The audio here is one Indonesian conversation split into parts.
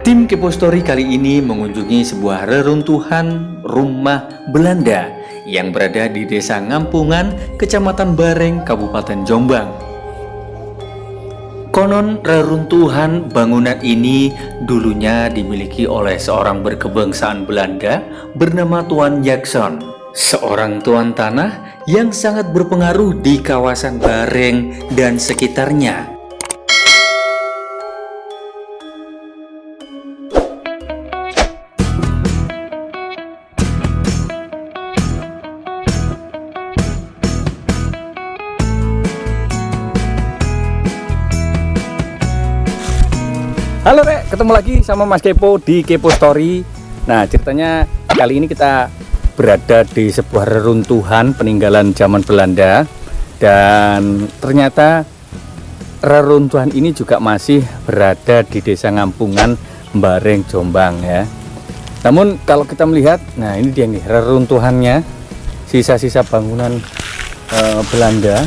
Tim Kepo Story kali ini mengunjungi sebuah reruntuhan rumah Belanda yang berada di Desa Ngampungan, Kecamatan Bareng, Kabupaten Jombang. Konon reruntuhan bangunan ini dulunya dimiliki oleh seorang berkebangsaan Belanda bernama Tuan Jackson, seorang tuan tanah yang sangat berpengaruh di kawasan Bareng dan sekitarnya. Halo Rek, ketemu lagi sama Mas Kepo di Kepo Story. Nah, ceritanya kali ini kita berada di sebuah reruntuhan peninggalan zaman Belanda. Dan ternyata reruntuhan ini juga masih berada di Desa Ngampungan, Bareng, Jombang ya. Namun kalau kita melihat, nah ini dia nih reruntuhannya, sisa-sisa bangunan Belanda.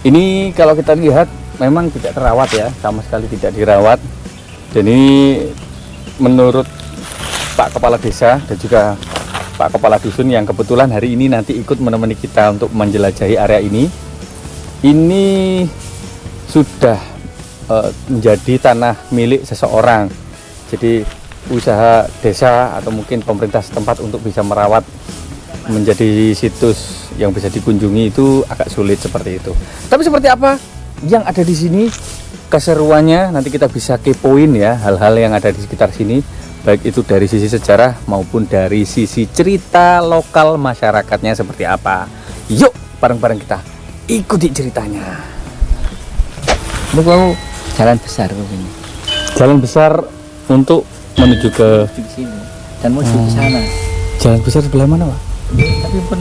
Ini kalau kita lihat memang tidak terawat ya, sama sekali tidak dirawat. Dan ini menurut Pak Kepala Desa dan juga Pak Kepala Dusun yang kebetulan hari ini nanti ikut menemani kita untuk menjelajahi area ini. Ini sudah menjadi tanah milik seseorang. Jadi usaha desa atau mungkin pemerintah setempat untuk bisa merawat menjadi situs yang bisa dikunjungi itu agak sulit seperti itu. Tapi seperti apa yang ada di sini, keseruannya nanti kita bisa kepoin ya, hal-hal yang ada di sekitar sini, baik itu dari sisi sejarah maupun dari sisi cerita lokal masyarakatnya seperti apa. Yuk bareng-bareng kita ikuti ceritanya. Ini mau jalan besar ini. Jalan besar untuk menuju ke sini dan mau ke sana. Jalan besar sebelah mana Pak? Tapi pun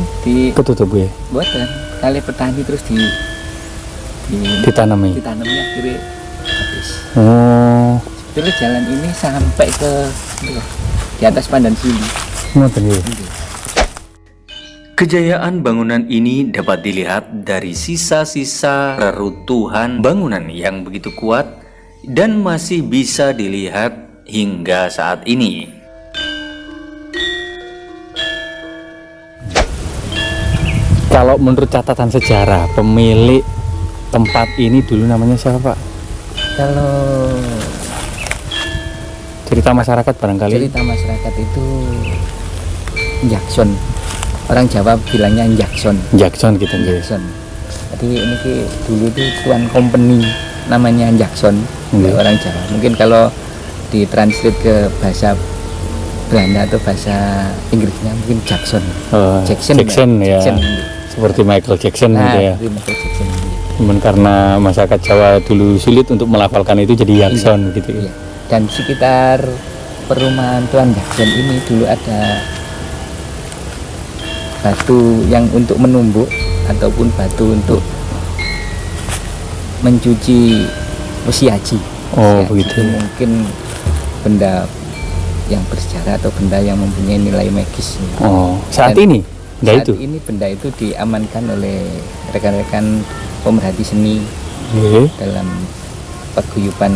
ketutup ya? buatan kali petani terus ditanami akhirnya habis. Oh, Terus jalan ini sampai ke di atas Pandan Sili. Kejayaan bangunan ini dapat dilihat dari sisa-sisa reruntuhan bangunan yang begitu kuat dan masih bisa dilihat hingga saat ini. kalau menurut catatan sejarah, pemilik tempat ini dulu namanya siapa Pak? Kalau Cerita masyarakat barangkali. cerita masyarakat itu Jackson. Orang Jawa bilangnya Jackson. Jackson gitu ya. Jackson. Jadi ini dulu itu tuan company namanya Jackson. Orang Jawa. Mungkin kalau ditranslate ke bahasa Belanda atau bahasa Inggrisnya mungkin Jackson. Jackson ya. Jackson. Seperti Michael Jackson gitu ya. Michael Jackson. Cuman karena masyarakat Jawa dulu sulit untuk melafalkan itu jadi Jackson gitu ya. Iya. Dan sekitar perumahan Tuan Jackson ini dulu ada batu yang untuk menumbuk ataupun batu untuk mencuci besi haji. Oh, Besi haji begitu. itu mungkin benda yang bersejarah atau benda yang mempunyai nilai magis. Oh, saat Dan ini? saat itu? ini benda itu diamankan oleh rekan-rekan pemerhati seni dalam paguyuban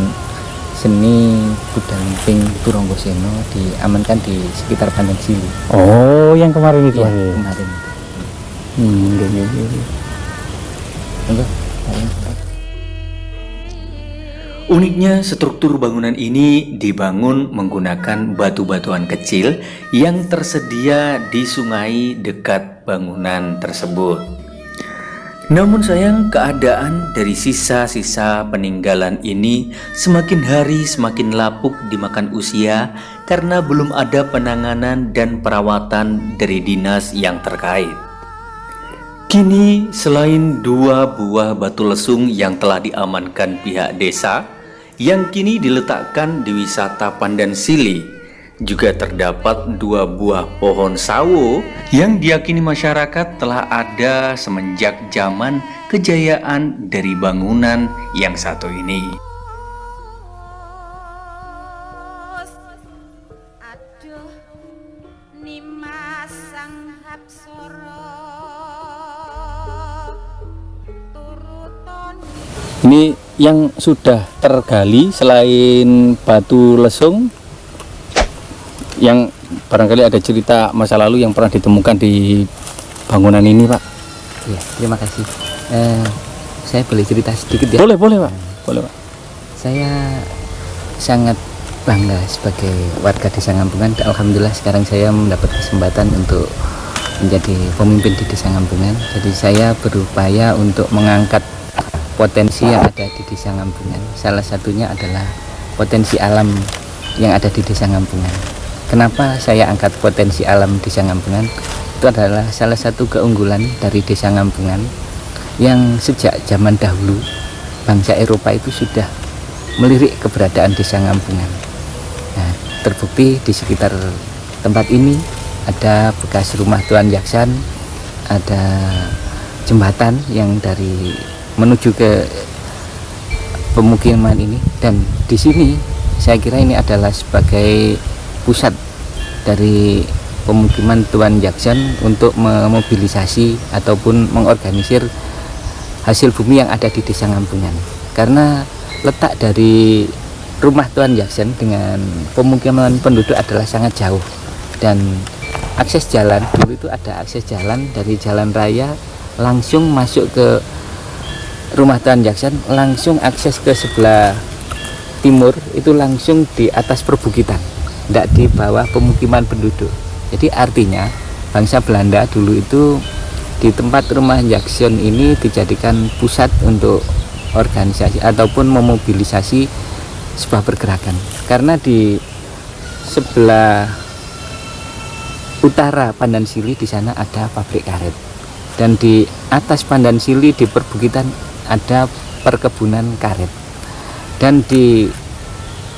seni Buddha Lumping Turonggoseno, diamankan di sekitar Pandan Sili. Oh, yang kemarin itu Iya, ya. kemarin itu. Enggak. Uniknya, struktur bangunan ini dibangun menggunakan batu-batuan kecil yang tersedia di sungai dekat bangunan tersebut. Namun sayang, keadaan dari sisa-sisa peninggalan ini semakin hari semakin lapuk dimakan usia karena belum ada penanganan dan perawatan dari dinas yang terkait. Kini selain 2 buah batu lesung yang telah diamankan pihak desa, yang kini diletakkan di wisata Pandan Sili, juga terdapat 2 buah pohon sawo yang diyakini masyarakat telah ada semenjak zaman kejayaan dari bangunan yang satu ini. Ini yang sudah tergali selain batu lesung yang barangkali ada cerita masa lalu yang pernah ditemukan di bangunan ini, Pak? Ya, terima kasih. Saya boleh cerita sedikit ya? Boleh Pak. Boleh, Pak. Saya sangat bangga sebagai warga Desa Ngampungan. Alhamdulillah sekarang saya mendapat kesempatan untuk menjadi pemimpin di Desa Ngampungan. Jadi saya berupaya untuk mengangkat potensi yang ada di Desa Ngampungan. Salah satunya adalah potensi alam yang ada di Desa Ngampungan. Kenapa saya angkat potensi alam Desa Ngampungan? Itu adalah salah satu keunggulan dari Desa Ngampungan yang sejak zaman dahulu bangsa Eropa itu sudah melirik keberadaan Desa Ngampungan. Nah, terbukti di sekitar tempat ini ada bekas rumah Tuan Yaksan, ada jembatan yang dari menuju ke pemukiman ini, dan di sini saya kira ini adalah sebagai pusat dari pemukiman Tuan Yaksan untuk memobilisasi ataupun mengorganisir hasil bumi yang ada di Desa Ngampungan. Karena letak dari rumah Tuan Yaksan dengan pemukiman penduduk adalah sangat jauh, dan akses jalan dulu itu ada akses jalan dari jalan raya langsung masuk ke rumah Tuan Yaksan, langsung akses ke sebelah timur itu langsung di atas perbukitan, tidak di bawah pemukiman penduduk. Jadi artinya bangsa Belanda dulu itu di tempat rumah Yaksan ini dijadikan pusat untuk organisasi ataupun memobilisasi sebuah pergerakan. Karena di sebelah utara Pandan Sili di sana ada pabrik karet, dan di atas Pandan Sili di perbukitan ada perkebunan karet, dan di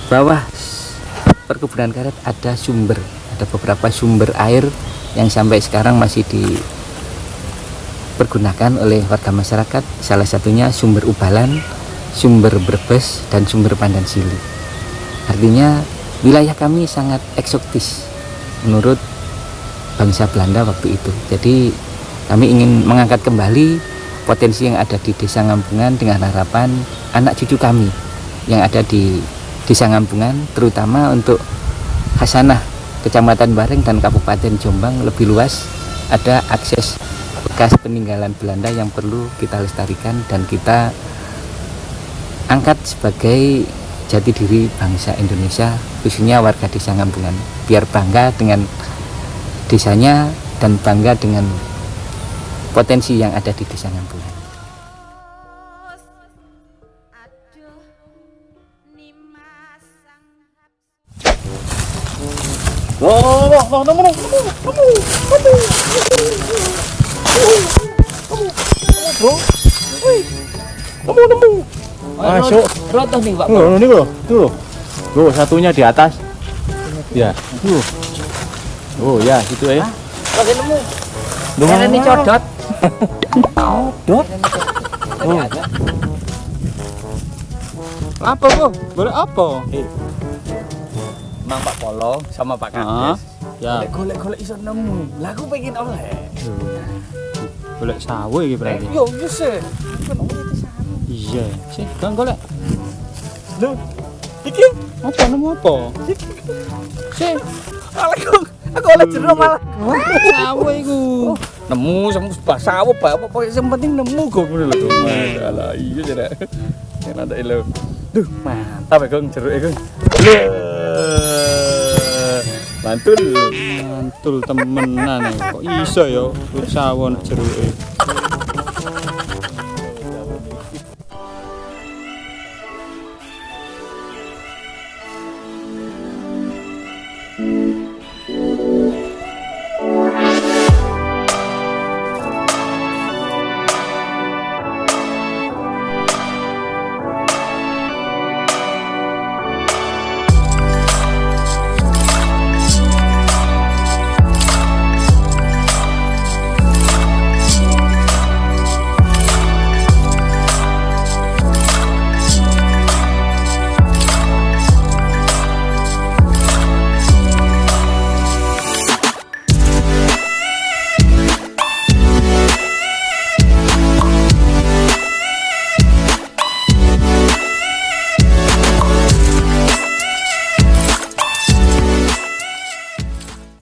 bawah perkebunan karet ada beberapa sumber air yang sampai sekarang masih dipergunakan oleh warga masyarakat. Salah satunya sumber Ubalan, sumber Brebes, dan sumber Pandan Sili. Artinya wilayah kami sangat eksotis menurut bangsa Belanda waktu itu. Jadi kami ingin mengangkat kembali potensi yang ada di Desa Ngampungan dengan harapan anak cucu kami yang ada di Desa Ngampungan, terutama untuk Hasanah Kecamatan Bareng dan Kabupaten Jombang lebih luas, ada akses bekas peninggalan Belanda yang perlu kita lestarikan dan kita angkat sebagai jati diri bangsa Indonesia, khususnya warga Desa Ngampungan, biar bangga dengan desanya dan bangga dengan potensi yang ada di Desa Ngampungan. Masuk. Rotoh nih, Pak. Ini loh, tuh. Tuh, satunya di atas. Ya, tuh. Oh ya, gitu ya. Oke, nemu. Karena ini codot. Codot. Oh. Apa, Bu? Boleh apa? Mang Pak Polo sama Pak Kades. Ya. Golek-golek iso nemu. Lah aku pengen oleh. Golek sawo iki berarti. Yo wis e. Iya, sih, kan golek. Lho, iki Apa nemu apa? Sih, aku oleh jeruk malah. sawo iku. Nemu sama sawo apa yang penting nemu kok ngono lho. Masalah iya jare. Enak tak lho. Duh, mantap ya, Gong, jeruk iku. Mantul temenan kok iso ya sawo nek jeruke.